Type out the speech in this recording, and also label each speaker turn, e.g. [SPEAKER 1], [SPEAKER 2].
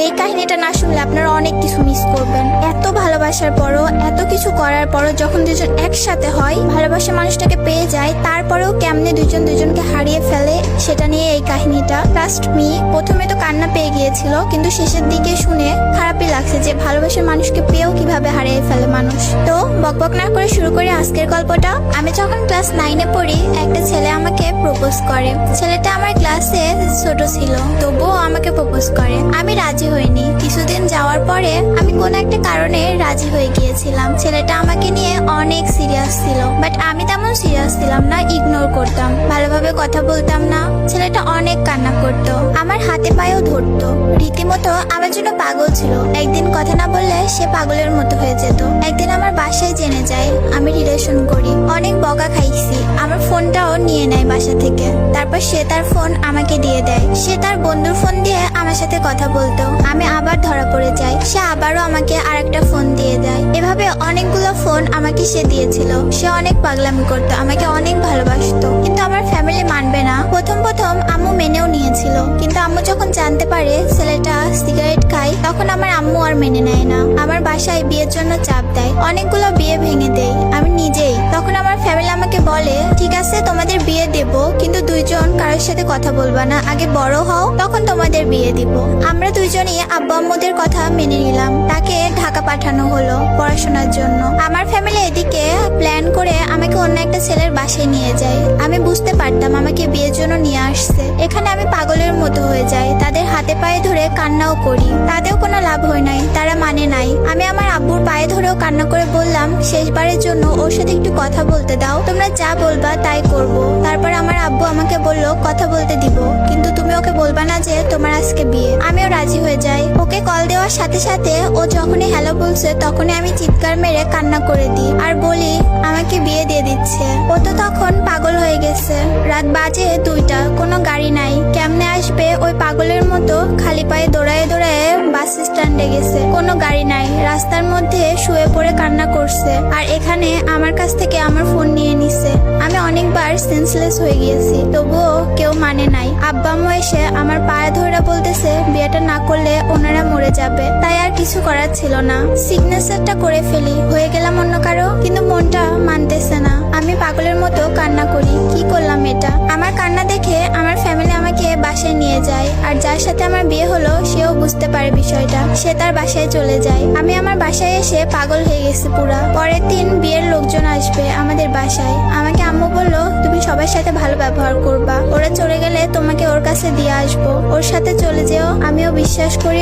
[SPEAKER 1] এই কাহিনীটা না শুনলে আপনারা অনেক কিছু মিস করবেন। এত ভালোবাসার পরও, এত কিছু করার পরও যখন দুজন একসাথে হয়, ভালোবাসার মানুষটাকে পেয়ে যায়, তারপরেও কেমনে দুজন দুজনকে হারিয়ে ফেলে সেটা নিয়ে এই কাহিনীটা। ট্রাস্ট মি, প্রথমে তো কান্না পেয়ে গিয়েছিল, কিন্তু শেষের দিকে শুনে খারাপই লাগছে যে ভালোবাসার মানুষকে পেয়েও কিভাবে হারিয়ে ফেলে মানুষ। তো বকবক না করে শুরু করে আজকের গল্পটা। আমি যখন ক্লাস 9-এ পড়ি, একটা ছেলে আমাকে প্রপোজ করে। ছেলেটা আমার ক্লাসে ছোট ছিল, তবুও আমাকে প্রপোজ করে। আমি রাজি হইনি। কিছুদিন যাওয়ার পরে আমি কোন একটা কারণে রাজি হয়ে গিয়েছিলাম। ছেলেটা আমাকে নিয়ে অনেক সিরিয়াস ছিল, বাট আমি তেমন সিরিয়াস ছিলাম না, ইগনোর করতাম, ভালোভাবে কথা বলতাম না। ছেলেটা অনেক কান্না করতো, আমার হাতে পায়েও ধরতো, রীতিমতো আমার জন্য পাগল ছিল। একদিন কথা না বললে সে পাগলের মতো হয়ে যেত। একদিন আমার বাসায় জেনে যায় আমি রিলেশন করি। অনেক বকা খাইছি, আমার ফোনটাও নিয়ে নেয় বাসা থেকে। তারপর সে তার ফোন আমাকে দিয়ে দেয়। সে তার বন্ধুর ফোন দিয়ে আমার সাথে কথা বলতো। আমি আবার ধরা পড়ে যাই, সে আবারও আমাকে আরেকটা ফোন দিয়ে দেয়। এভাবে অনেকগুলো ফোন আমাকে সে দিয়েছিল। সে অনেক পাগলামি করতো, আমাকে অনেক ভালোবাসতো, কিন্তু আমার ফ্যামিলি মানবে না। প্রথম আম্মু মেনেও নিয়েছিল, কিন্তু আম্মু যখন জানতে পারে ছেলেটা সিগারেট খায়, তখন আমার আম্মু আর মেনে নেয় না। আমার বাসায় বিয়ের জন্য চাপ দেয়, অনেকগুলো বিয়ে ভেঙে দেয় আমি নিজেই। তখন আমার ফ্যামিলি আমাকে বলে, ঠিক আছে তোমাদের বিয়ে দেব, কিন্তু দুইজন কারোর সাথে কথা বলবা না, আগে বড় হও, তখন তোমাদের বিয়ে দিব। আমরা দুইজনই আব্বু আম্মুদের কথা মেনে নিলাম। তাকে ঢাকা পাঠানো হলো পড়াশোনার জন্য। আমার ফ্যামিলি এদিকে প্ল্যান করে আমাকে অন্য একটা ছেলের বাসায় নিয়ে যায়। আমি বুঝতে পারতাম আমাকে বিয়ের জন্য নিয়ে আসছে। এখানে আমি পাগলের মতো হয়ে যাই, তাদের হাতে পায়ে ধরে কান্নাও করি, তাতেও কোনো লাভ হয় নাই, তারা মানে নাই। আমি আমার আব্বুর পায়ে ধরেও কান্না করে বললাম, শেষবারের জন্য ওর সাথে একটু কথা বলতে দাও, তোমরা যা বলবা তাই করব। তারপর আমার আব্বু আমাকে বলল, কথা বলতে দিব, কিন্তু তুমি ওকে বলবা না যে তোমার আজকে বিয়ে। আমিও রাজি হয়ে যাই। ওকে কল দেওয়ার সাথে সাথে ও যখনই হ্যালো বলছে, তখনই আমি চিৎকার মেরে কান্না করে দিই আর বলি আমাকে বিয়ে দিয়ে দিচ্ছে। ও তো তখন পাগল হয়ে গেছে। রাত বাজে 2টা, কোনো গাড়ি নাই, কেমনে আসবে? ওই পাগলের মতো খালি পায়ে দৌড়ায় দৌড়ায় বাস স্ট্যান্ডে গেছে, কোনো গাড়ি নাই, রাস্তার মধ্যে শুয়ে পড়ে কান্না করছে। আর এখানে আমার কাছ থেকে আমার ফোন নিয়ে নিছে। আমি অনেকবার সেন্সলেস হয়ে গিয়েছি, তবুও কেউ মানে নাই। আব্বা আম্মু এসে আমার পায়ে ধরে বলতেছে বিয়েটা না করলে ওনারা মরে যাবে। তাই আর কিছু করার ছিল না, সিগনেচারটা করে ফেলি, হয়ে গেলাম অন্য কারো। কিন্তু মনটা মানতেছে না, আমি পাগলের মতো কান্না করি। কি করলাম এটা? আমার কান্না দেখে আমার ফ্যামিলি আমাকে বাসায় নিয়ে যায়। আর যার সাথে আমার বিয়ে হলো সেও বুঝতে পারে বিষয়টা, সে তার বাসায় চলে যায়। আমি আমার বাসায় এসে পাগল হয়ে গেছি পুরা। পরের দিন বিয়ের লোকজন আসবে আমাদের বাসায়। আমাকে আম্মু বললো, তুমি সবার সাথে ভালো ব্যবহার করবা, ওরা চলে গেলে তোমাকে ওর কাছে দিয়ে আসবো, ওর সাথে চলে যেও। আমিও বিশ্বাস করি